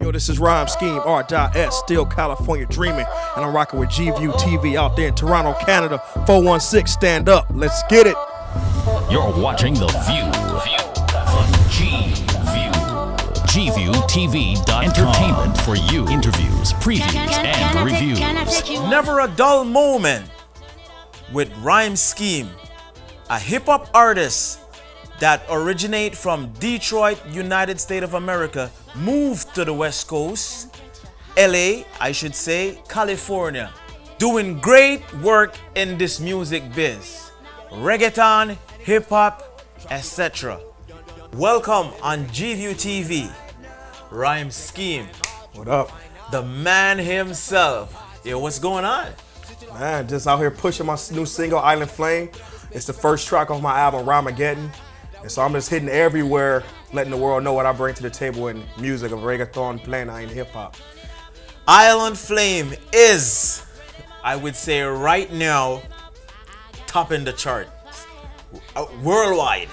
Yo, this is Rhyme Scheme, R.S, still California dreaming, and I'm rocking with G-View TV out there in Toronto, Canada. 416, stand up, let's get it. You're watching The View on G-View. GViewTV.com. Entertainment for you. Interviews, previews, and reviews. Never a dull moment with Reime Schemes, a hip-hop artist that originate from Detroit, United States of America, moved to the West Coast, LA, I should say, California, doing great work in this music biz, reggaeton, hip-hop, etc. Welcome on GView TV, Reime Schemes, What up? the man himself. Yo, what's going on? Man, just out here pushing my new single, Island Flame. It's the first track off my album, Armageddon. And so I'm just hitting everywhere, letting the world know what I bring to the table in music of reggaeton, plena, and hip-hop. Island Flame is, I would say right now, topping the chart worldwide.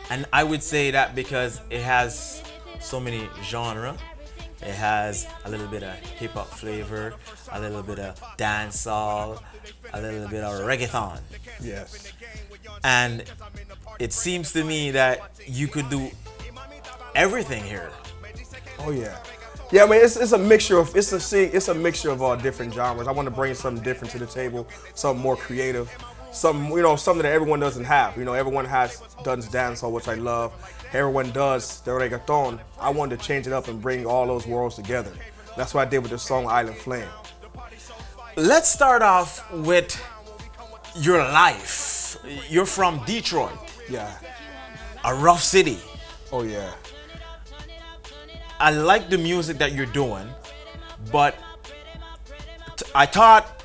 And I would say that because it has so many genres. It has a little bit of hip-hop flavor, a little bit of dancehall, a little bit of reggaeton. Yes. And it seems to me that you could do everything here. Oh yeah. Yeah, I mean it's a mixture of it's a mixture of all different genres. I want to bring something different to the table, something more creative, something something that everyone doesn't have. Everyone does dancehall, which I love. Everyone does the reggaeton. I wanted to change it up and bring all those worlds together. That's what I did with the song Island Flame. Let's start off with your life. You're from Detroit, Yeah. a rough city. Oh yeah. I like the music that you're doing, but I thought,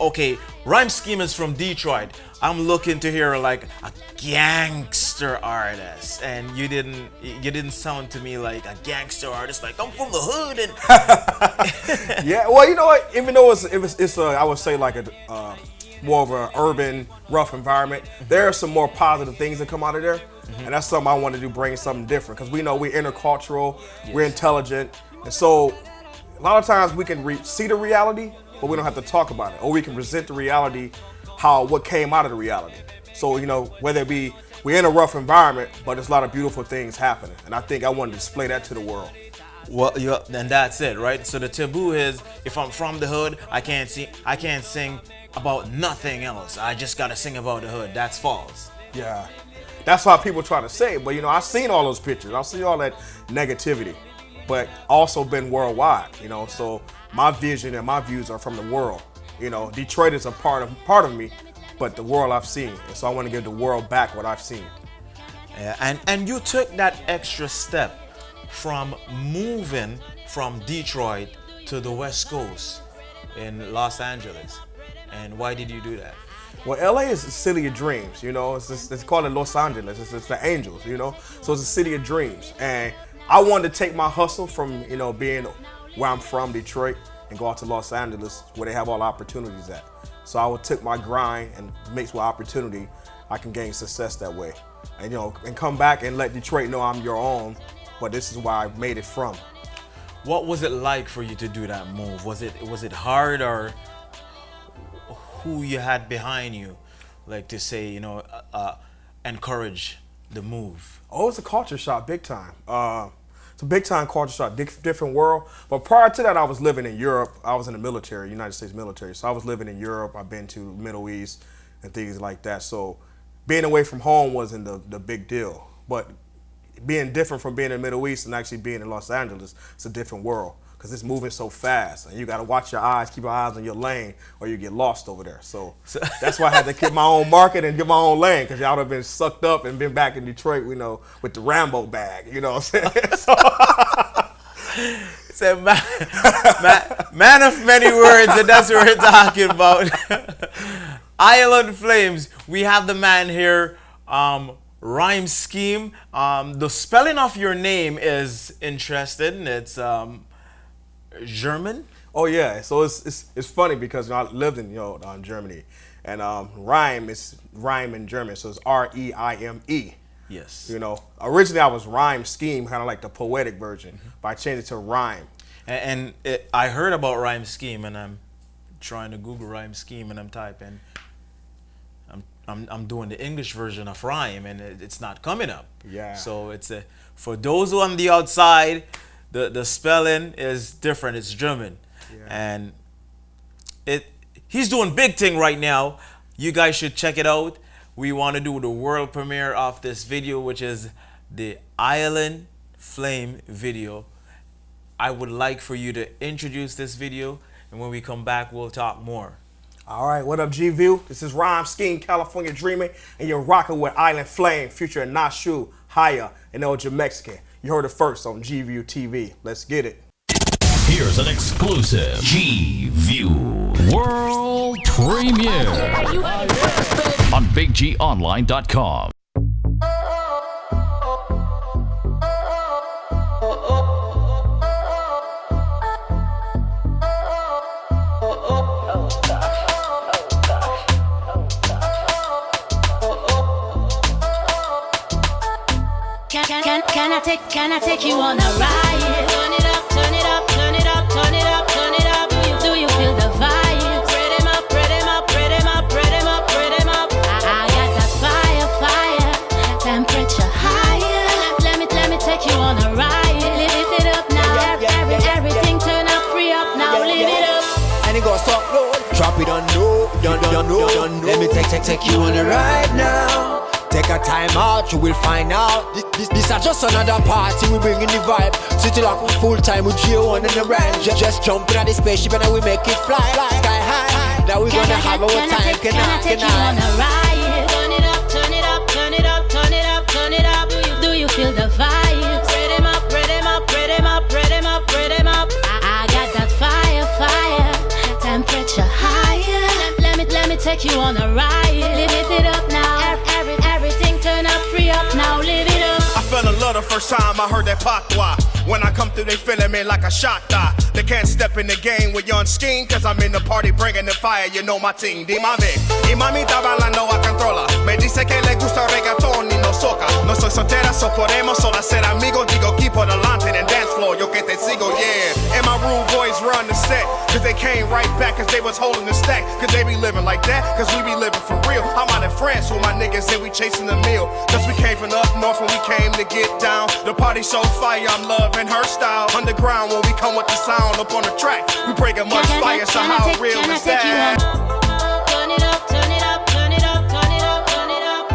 okay, Reime Schemes is from Detroit. I'm looking to hear like a gangster artist, and you didn't sound to me like a gangster artist. Like, I'm from the hood, and Yeah. Well, you know what? Even though it's I would say like a more of an urban, rough environment, there are some more positive things that come out of there. And that's something I want to do, bring something different. Because we know we're intercultural, we're intelligent. And so a lot of times we can see the reality, but we don't have to talk about it. Or we can present the reality, what came out of the reality. So, whether it be, we're in a rough environment, but there's a lot of beautiful things happening. And I think I want to display that to the world. well, and that's it, right? So the taboo is, if I'm from the hood, I can't sing about nothing else. I just gotta sing about the hood. That's false. Yeah. That's why people try to say it. But, I've seen all those pictures. I've seen all that negativity, but also been worldwide, So my vision and my views are from the world. Detroit is a part of me, but the world I've seen. And so I want to give the world back what I've seen. Yeah, and you took that extra step from moving from Detroit to the West Coast in Los Angeles. And why did you do that? Well, LA is a city of dreams, It's called Los Angeles. It's the angels, So it's a city of dreams. And I wanted to take my hustle from, being where I'm from, Detroit, and go out to Los Angeles where they have all the opportunities at. So I took my grind and mixed with opportunity, I can gain success that way. And, and come back and let Detroit know I'm your own, but this is where I made it from. What was it like for you to do that move? Was it hard, or who you had behind you, like to say, encourage the move? Oh, it's a culture shock, big time. It's a big time culture shock, different world. But prior to that, I was living in Europe. I was in the military, United States military. So I was living in Europe. I've been to the Middle East and things like that. So being away from home wasn't the big deal. But being different from being in the Middle East and actually being in Los Angeles, it's a different world. Because it's moving so fast, and you got to watch your eyes, keep your eyes on your lane, or you get lost over there. So that's why I had to keep my own market and get my own lane, because y'all have been sucked up and been back in Detroit, with the Rambo bag, what I'm saying? So, man of many words, and that's what we're talking about. Island Flames, we have the man here, Reime Schemes. The spelling of your name is interesting. It's German. Oh yeah, so it's funny because I lived in Germany, and rhyme is rhyme in German, so it's Reime. Yes. You know, originally I was Rhyme Scheme, kind of like the poetic version, but I changed it to Rhyme. I heard about Rhyme Scheme, and I'm trying to Google Rhyme Scheme, and I'm typing. I'm doing the English version of Rhyme, and it's not coming up. Yeah. So it's for those who on the outside, the spelling is different. It's German, and he's doing big thing right now. You guys should check it out. We want to do the world premiere of this video, which is the Island Flame video. I would like for you to introduce this video, and when we come back, we'll talk more. All right, what up, G-View? This is Rhyme Scheme, California Dreaming, and you're rocking with Island Flame, featuring Nashu, Haya, and El Mexican. You heard it first on G-View TV. Let's get it. Here's an exclusive G-View World Premiere on BigGOnline.com. Can I take you on a ride? Turn it up, turn it up, turn it up, turn it up, turn it up. Do you feel the vibe? Spread him up, spread him up, spread him up, spread him up, spread him up. I got that fire, temperature higher. Let me take you on a ride. Lift it up now, everything turn up, free up now, live it up. And it goes up low, drop it on low, don't. Let me take you on a ride now. Take a time out, you will find out. This is just another party, we bringing the vibe. City lock, full time with G1 and the range. Just jump in the spaceship and then we make it fly sky high. Now we gonna have our time, can I take you on a ride? Turn it up, turn it up, turn it up, turn it up, turn it up. Do you feel the vibe? Spread him up, spread him up, spread him up, spread him up, spread him up. I got that fire, temperature higher. Let me take you on a ride. Lift it up now, everything turn up, free up now, live it up. I fell in love the first time I heard that patois. When I come through, they feeling me like a shot die. They can't step in the game with young scheme, cause I'm in the party bringing the fire, you know my team. Dímame, y mamita bailando a controla. Me dice que le gusta reggaetón y no soca. No soy soltera, so podemos solo ser amigos. Digo, keep on adelante and dance floor, yo que te sigo, yeah. And my rude boys run the set, cause they came right back, cause they was holding the stack. Cause they be living like that, cause we be living for real. I'm out in France with my niggas and we chasing the meal. Cause we came from the up north when we came to get down. The party so fire, I'm loving her style. Underground when we come with the sound up on the track. We bringing much fire, so how real is that? Turn it up, turn it up, turn it up, turn it up, turn it up.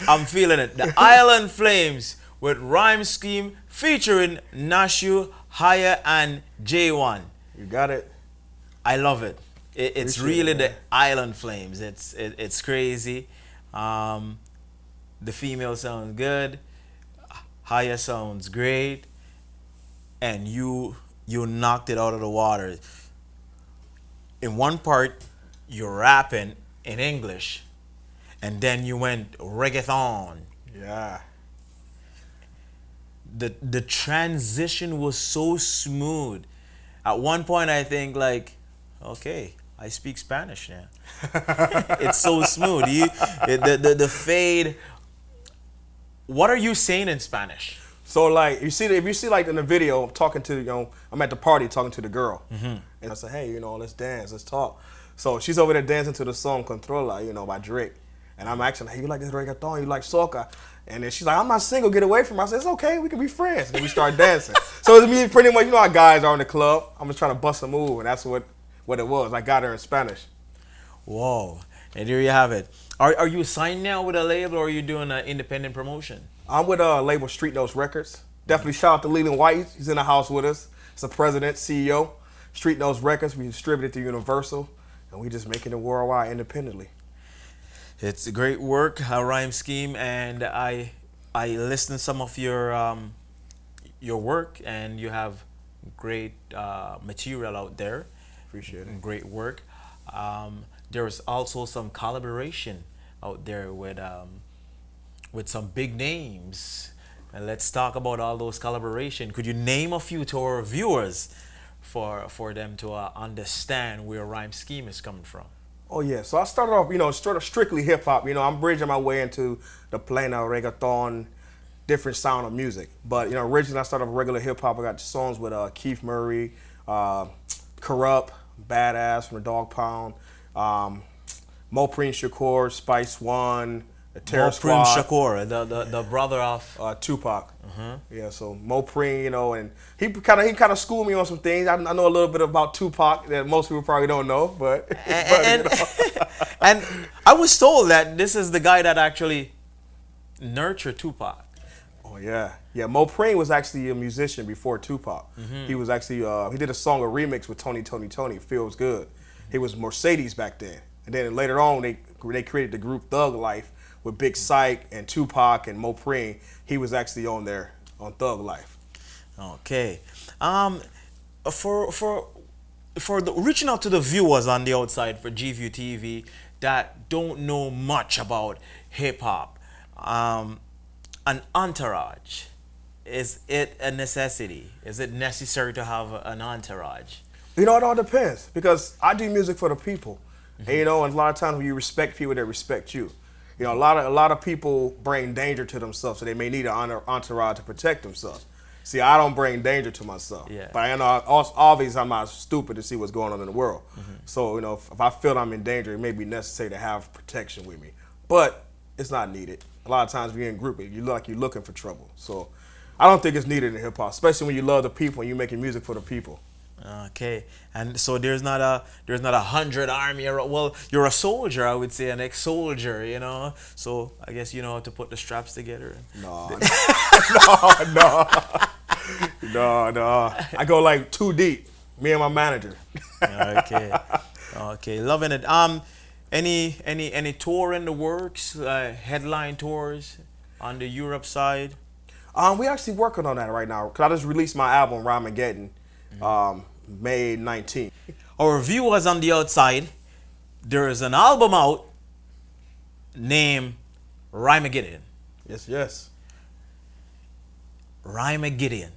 I'm feeling it. The Island Flames with Rhyme Scheme featuring Nashu, Haya, and J1. You got it. I love it. It's Appreciate really it, the man. Island Flames. It's crazy. The female sounds good. Haya sounds great. And you knocked it out of the water. In one part, you're rapping in English. And then you went reggaeton. Yeah. The transition was so smooth. At one point, I think like, okay, I speak Spanish now. It's so smooth. The fade. What are you saying in Spanish? So like if you see like in the video, talking to I'm at the party talking to the girl, and I said, hey, let's dance, let's talk. So she's over there dancing to the song Controla, by Drake, and I'm asking, hey, you like this reggaeton? You like soca? And then she's like, I'm not single, get away from me. I said, it's okay, we can be friends. And then we start dancing. So it's me pretty much, how guys are in the club. I'm just trying to bust a move, and that's what it was. I got her in Spanish. Whoa. And there you have it. Are you signed now with a label, or are you doing an independent promotion? I'm with a label Street Notes Records. Definitely shout out to Leland White. He's in the house with us. He's the president, CEO. Street Notes Records, we distribute it to Universal, and we just making it worldwide independently. It's a great work, Rhyme Scheme, and I listened to some of your work, and you have great material out there. Appreciate it. Great work. There is also some collaboration out there with some big names. And let's talk about all those collaboration. Could you name a few to our viewers for them to understand where Rhyme Scheme is coming from? Oh yeah, so I started off, sort of strictly hip hop. I'm bridging my way into the plena, reggaeton, different sound of music. But originally I started off regular hip hop. I got songs with Keith Murray, Corrupt, Badass from the Dog Pound, Mopreme Shakur, Spice One, the Terror Mopreme Squad. Shakur, the brother of Tupac. Yeah, so Mopreme, and he kind of schooled me on some things. I know a little bit about Tupac that most people probably don't know, but and, and I was told that this is the guy that actually nurtured Tupac. Oh yeah, Mopreme was actually a musician before Tupac. He was actually he did a song, a remix with Tony. Feels Good. He was Mercedes back then, and then later on they created the group Thug Life with Big Syke and Tupac and Mopreme. He was actually on there on Thug Life. Okay, for the reaching out to the viewers on the outside for GView TV that don't know much about hip hop, an entourage, is it a necessity? Is it necessary to have an entourage? It all depends, because I do music for the people, and and a lot of times when you respect people, they respect you. A lot of people bring danger to themselves, so they may need an entourage to protect themselves. See, I don't bring danger to myself, but I know obviously I'm not stupid to see what's going on in the world. So if I feel I'm in danger, it may be necessary to have protection with me, but it's not needed. A lot of times when you're in a group, you look like you're looking for trouble. So I don't think it's needed in hip hop, especially when you love the people and you're making music for the people. Okay, and so there's not a 100 army. Well, you're a soldier, I would say, an ex-soldier. So I guess you know how to put the straps together. No. I go like too deep. Me and my manager. Okay, loving it. Any tour in the works? Headline tours on the Europe side? We actually working on that right now, because I just released my album Armageddon. May 19th. Our viewers on the outside, there is an album out named Armageddon. Yes. Armageddon.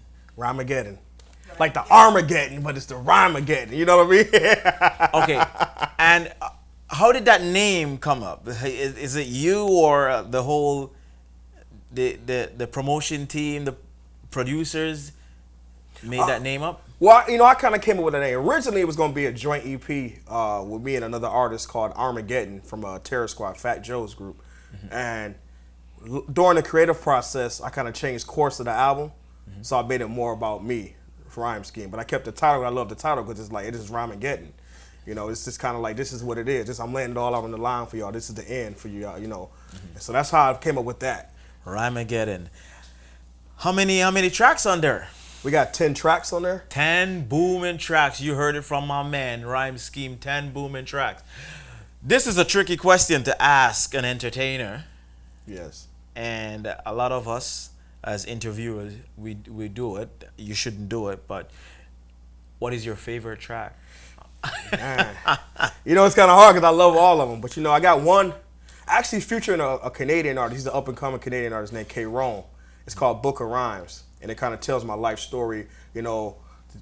Like the Armageddon, but it's the Armageddon. You know what I mean? Okay, and how did that name come up? Is it you or the whole the promotion team, the producers made that name up? Well, I kind of came up with a name. Originally, it was going to be a joint EP with me and another artist called Armageddon from Terror Squad, Fat Joe's group. And during the creative process, I kind of changed course of the album, so I made it more about me, Reime Schemes. But I kept the title. I love the title because it is Armageddon. It's just kind of like, this is what it is. I'm laying it all out on the line for y'all. This is the end for you, So that's how I came up with that. Armageddon. How many tracks on there? We got 10 tracks on there. 10 booming tracks. You heard it from my man, Reime Schemes. 10 booming tracks. This is a tricky question to ask an entertainer. Yes. And a lot of us, as interviewers, we do it. You shouldn't do it, but what is your favorite track? Man. It's kind of hard because I love all of them. But, I got one actually featuring a Canadian artist. He's an up-and-coming Canadian artist named K. Rome. It's called Book of Rhymes. And it kind of tells my life story, the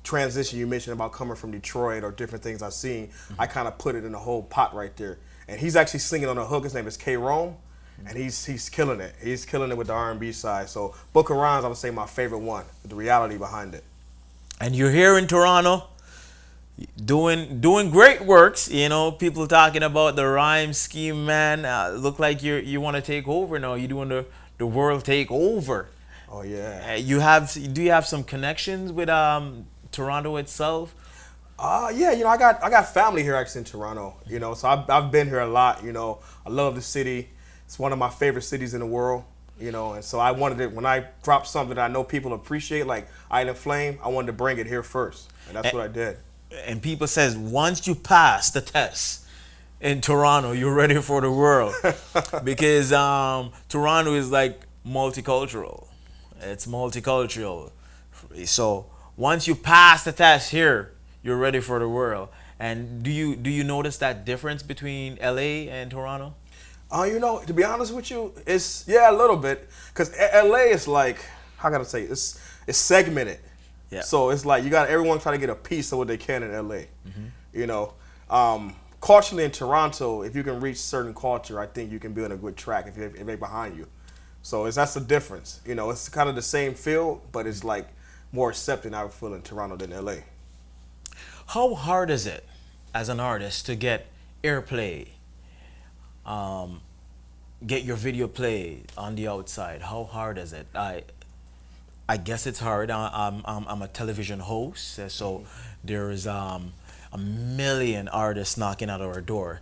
transition you mentioned about coming from Detroit or different things I've seen. I kind of put it in a whole pot right there. And he's actually singing on the hook. His name is K. Rome, and he's killing it. He's killing it with the R&B side. So Book of Rhymes, I would say my favorite one, with the reality behind it. And you're here in Toronto, doing great works. People talking about the Reime Schemes, man. Look like you want to take over now. You're doing the world takeover. Oh yeah. Do you have some connections with Toronto itself? Yeah, I got family here actually in Toronto. So I've been here a lot. I love the city. It's one of my favorite cities in the world. And so I wanted it, when I drop something that I know people appreciate, like Island Flame, I wanted to bring it here first, and that's what I did. And people says once you pass the test in Toronto, you're ready for the world, because Toronto is like multicultural. It's multicultural. So once you pass the test here, you're ready for the world. And do you notice that difference between LA and Toronto? To be honest with you, it's a little bit, because LA is like, how can I say, it's segmented. Yeah. So it's like you got everyone trying to get a piece of what they can in LA. culturally in Toronto, if you can reach certain culture, I think you can build a good track if they're behind you. So that's the difference. You know, it's kind of the same field, but it's like more accepting, I would feel, in Toronto than LA. How hard is it as an artist to get airplay, get your video played on the outside? How hard is it? I guess it's hard. I'm a television host, so there is a million artists knocking at our door.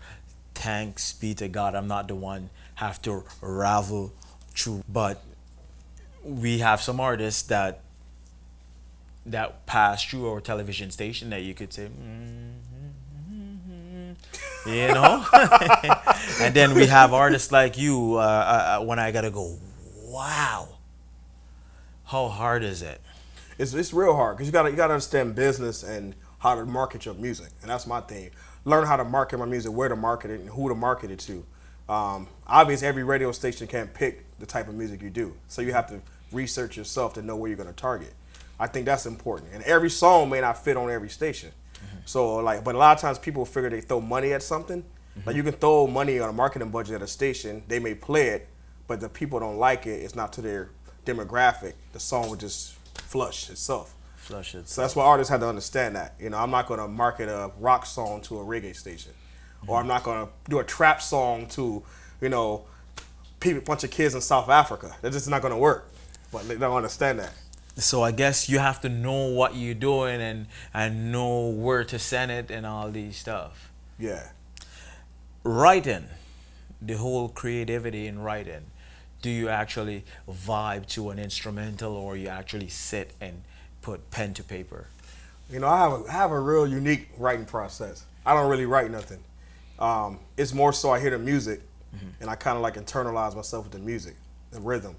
Thanks be to God, I'm not the one have to ravel through. But we have some artists that pass through our television station that you could say, you know. And then we have artists like you. When I gotta go, wow. How hard is it? It's real hard because you gotta understand business and how to market your music, and that's my thing. Learn how to market my music, where to market it, and who to market it to. Obviously, every radio station can't pick the type of music you do, so you have to research yourself to know where you're gonna target. I think that's important, and every song may not fit on every station. So but a lot of times people figure they throw money at something. Like you can throw money on a marketing budget at a station, they may play it, but the people don't like it. It's not to their demographic. The song would just flush itself. So that's why artists have to understand that. You know, I'm not gonna market a rock song to a reggae station, or I'm not gonna do a trap song to, bunch of kids in South Africa. That's just not gonna work. But they don't understand that. So I guess you have to know what you're doing and know where to send it and all these stuff. Yeah. Writing, the whole creativity in writing. Do you actually vibe to an instrumental, or you actually sit and put pen to paper? I have a real unique writing process. I don't really write nothing. It's more so I hear the music, and I kind of like internalize myself with the music, the rhythm,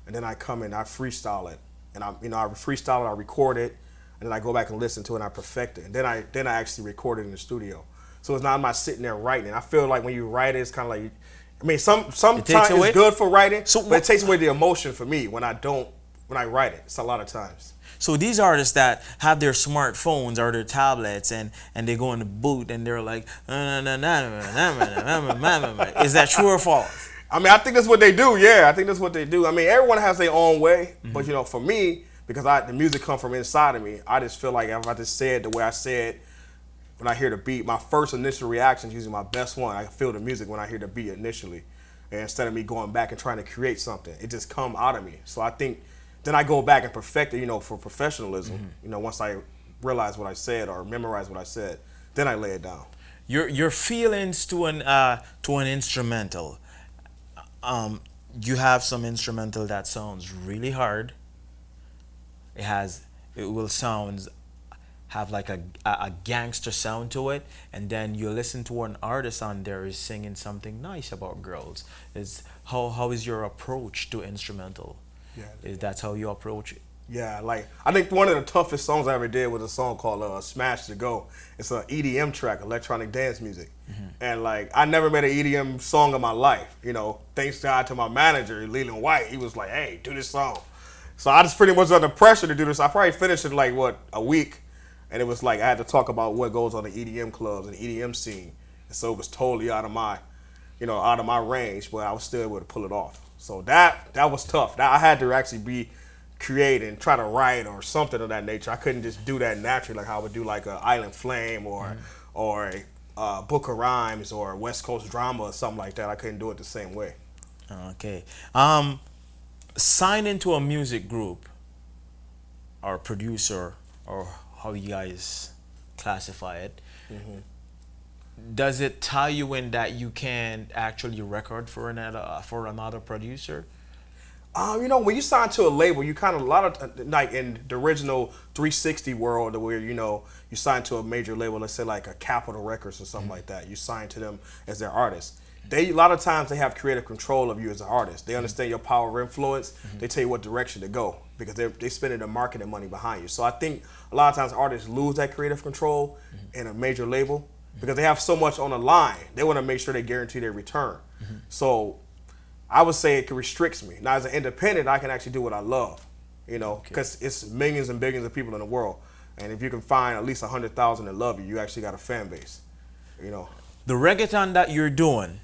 and then I come in, I freestyle it. And I freestyle it, I record it, and then I go back and listen to it, and I perfect it, and then I actually record it in the studio. So I'm not sitting there writing. I feel like when you write it, it's kind of like, sometimes it's good for writing, but it takes away the emotion for me when I write it. It's a lot of times. So these artists that have their smartphones or their tablets and they go in the booth and they're like, is that true or false? I think that's what they do. Yeah, I think that's what they do. Everyone has their own way, but for me, because the music comes from inside of me, I just feel like if I just say it the way I say it, when I hear the beat, my first initial reaction is usually my best one. I feel the music when I hear the beat initially, and instead of me going back and trying to create something, it just come out of me. So I think then I go back and perfect it, for professionalism. Once I realize what I said or memorize what I said, then I lay it down. Your feelings to an instrumental. You have some instrumental that sounds really hard. It will have like a gangster sound to it, and then you listen to an artist on there is singing something nice about girls. How is your approach to instrumental? Yeah, that's how you approach it. Yeah, I think one of the toughest songs I ever did was a song called Smash to Go. It's an EDM track, electronic dance music. And I never made an EDM song in my life. Thanks God to my manager, Leland White. He was like, hey, do this song. So I just pretty much under pressure to do this. I probably finished it a week. And it was I had to talk about what goes on the EDM clubs and EDM scene. And so it was totally out of my range, but I was still able to pull it off. So that was tough. I had to actually create and try to write or something of that nature. I couldn't just do that naturally like how I would do an Island Flame or a Book of Rhymes or West Coast Drama or something like that. I couldn't do it the same way. Okay. Sign into a music group or producer or how you guys classify it. Does it tie you in that you can actually record for another producer? When you sign to a label, you kind of a lot of in the original 360 world, where you sign to a major label, let's say a Capitol Records or something like that. You sign to them as their artist. A lot of times they have creative control of you as an artist. They understand your power of influence. They tell you what direction to go because they spending the marketing money behind you. So I think a lot of times artists lose that creative control in a major label because they have so much on the line. They want to make sure they guarantee their return. So I would say it restricts me. Now, as an independent, I can actually do what I love, because it's millions and billions of people in the world. And if you can find at least 100,000 that love you, you actually got a fan base, the reggaeton that you're doing,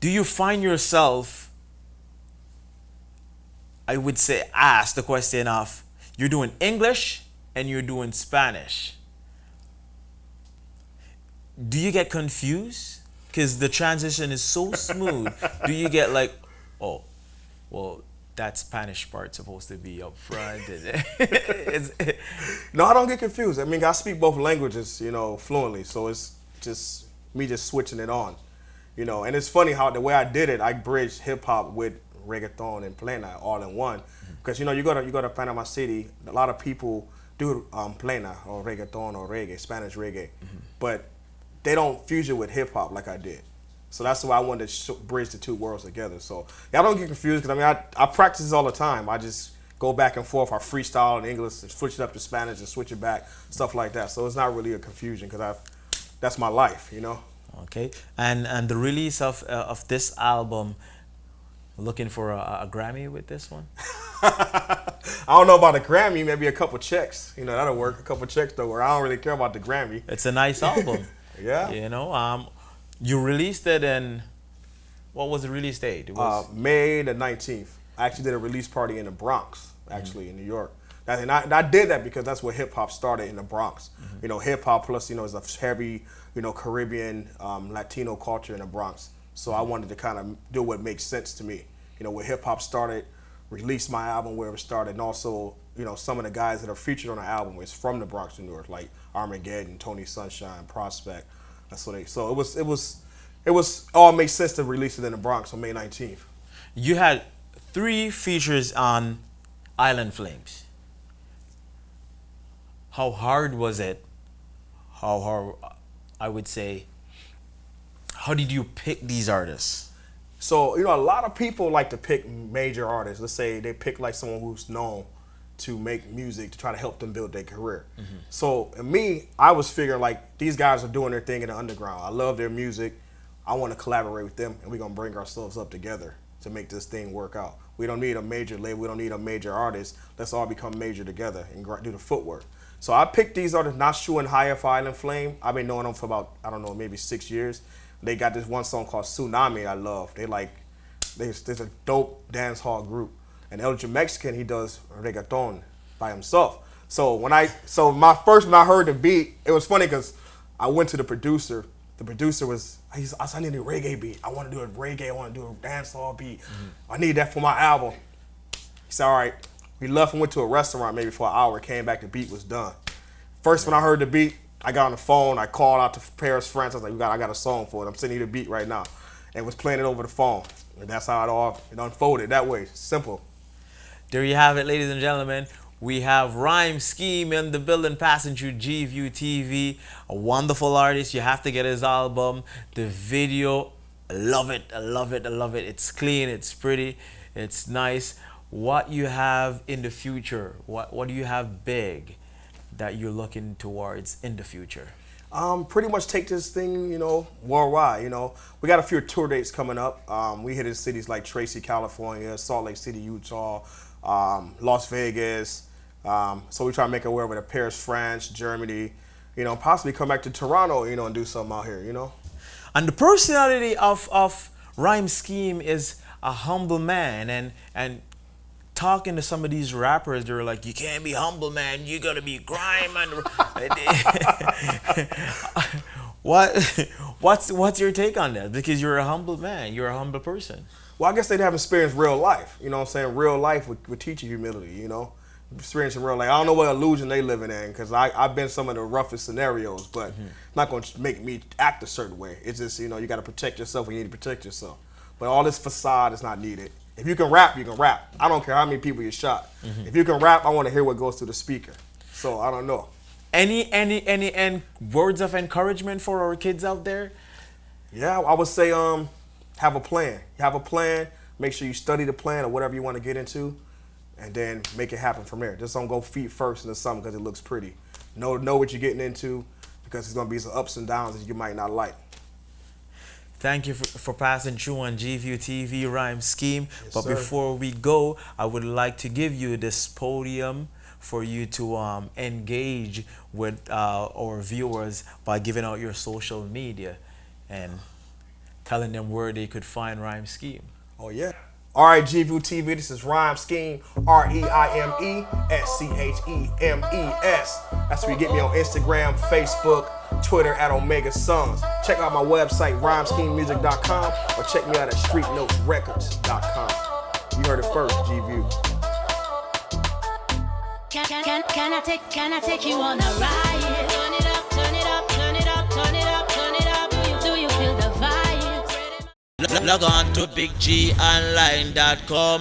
do you find yourself, I would say, ask the question of, you're doing English and you're doing Spanish. Do you get confused? Because the transition is so smooth. Do you get like, oh, well, that Spanish part's supposed to be up front? No, I don't get confused. I mean, I speak both languages, fluently. So it's just me just switching it on, And it's funny how the way I did it, I bridged hip hop with reggaeton and plena all in one. Because you go to Panama City, a lot of people do plena or reggaeton or reggae, Spanish reggae, but they don't fuse it with hip hop like I did. So that's why I wanted to bridge the two worlds together. So y'all don't get confused, because I practice this all the time. I just go back and forth. I freestyle in English and switch it up to Spanish and switch it back, stuff like that. So it's not really a confusion, because that's my life, Okay, and the release of this album, looking for a Grammy with this one? I don't know about a Grammy, maybe a couple checks. That'll work. A couple checks though, where I don't really care about the Grammy. It's a nice album. Yeah. You released it in, what was the release date? It was May the 19th. I actually did a release party in the Bronx, actually, in New York. And I did that because that's where hip hop started, in the Bronx. Hip hop plus, is a heavy, Caribbean, Latino culture in the Bronx. So I wanted to kind of do what makes sense to me. Where hip hop started, release my album where it started, and also, some of the guys that are featured on the album is from the Bronx, New York, like Armageddon, Tony Sunshine, Prospect. So it was all made sense to release it in the Bronx on May 19th. You had 3 features on Island Flames. How hard was it? How hard, I would say, how did you pick these artists? So, a lot of people like to pick major artists. Let's say they pick like someone who's known to make music to try to help them build their career. So, in me, I was figuring like, these guys are doing their thing in the underground. I love their music. I want to collaborate with them, and we're going to bring ourselves up together to make this thing work out. We don't need a major label. We don't need a major artist. Let's all become major together and do the footwork. So I picked these artists, Nashu and Higher for Island Flame. I've been knowing them for about, I don't know, maybe 6 years. They got this one song called Tsunami I love. There's a dope dance hall group. And El Mexican, he does reggaeton by himself. So when I heard the beat, it was funny because I went to the producer. The producer I said, I need a reggae beat. I want to do a reggae. I want to do a dance hall beat. I need that for my album. He said, all right. We left and went to a restaurant maybe for an hour. Came back, the beat was done. First, when I heard the beat, I got on the phone. I called out to Paris, France. I was like, I got a song for it. I'm sending you the beat right now. And was playing it over the phone. And that's how it unfolded that way. Simple. There you have it, ladies and gentlemen. We have Reime Scheme in the building, passing through GView TV. A wonderful artist. You have to get his album. The video, I love it. I love it. I love it. It's clean. It's pretty. It's nice. What you have in the future? What do you have big that you're looking towards in the future? Pretty much take this thing, worldwide. We got a few tour dates coming up. We hit in cities like Tracy, California, Salt Lake City, Utah, Las Vegas. So we try to make our way over to Paris, France, Germany. Possibly come back to Toronto, and do something out here. And the personality of Reime Scheme is a humble man, and talking to some of these rappers, they're like, you can't be humble, man. You gotta be grime. What's your take on that? Because you're a humble man. You're a humble person. Well, I guess they'd have experienced real life. You know what I'm saying? Real life would teach you humility, Experiencing real life. I don't know what illusion they living in, because I've been some of the roughest scenarios, but it's not going to make me act a certain way. It's just, you got to protect yourself when you need to protect yourself. But all this facade is not needed. If you can rap, you can rap. I don't care how many people you shot. If you can rap, I want to hear what goes through the speaker. So I don't know. Any words of encouragement for our kids out there? Yeah, I would say have a plan. You have a plan. Make sure you study the plan or whatever you want to get into, and then make it happen from there. Just don't go feet first into something because it looks pretty. Know what you're getting into, because there's going to be some ups and downs that you might not like. Thank you for passing through on GView TV, Reime Scheme. Yes, but sir. Before we go, I would like to give you this podium for you to engage with our viewers by giving out your social media and telling them where they could find Reime Scheme. Oh yeah. All right, GView TV, this is Reime Scheme, ReimesChemes. That's where you get me on Instagram, Facebook, Twitter at Omega Sons. Check out my website, rhymeschememusic.com, or check me out at streetnotesrecords.com. You heard it first, GView. Can I take you on a ride? Turn it up, turn it up, turn it up, turn it up, turn it up. Do you feel the vibe? Log on to BigGOnline.com.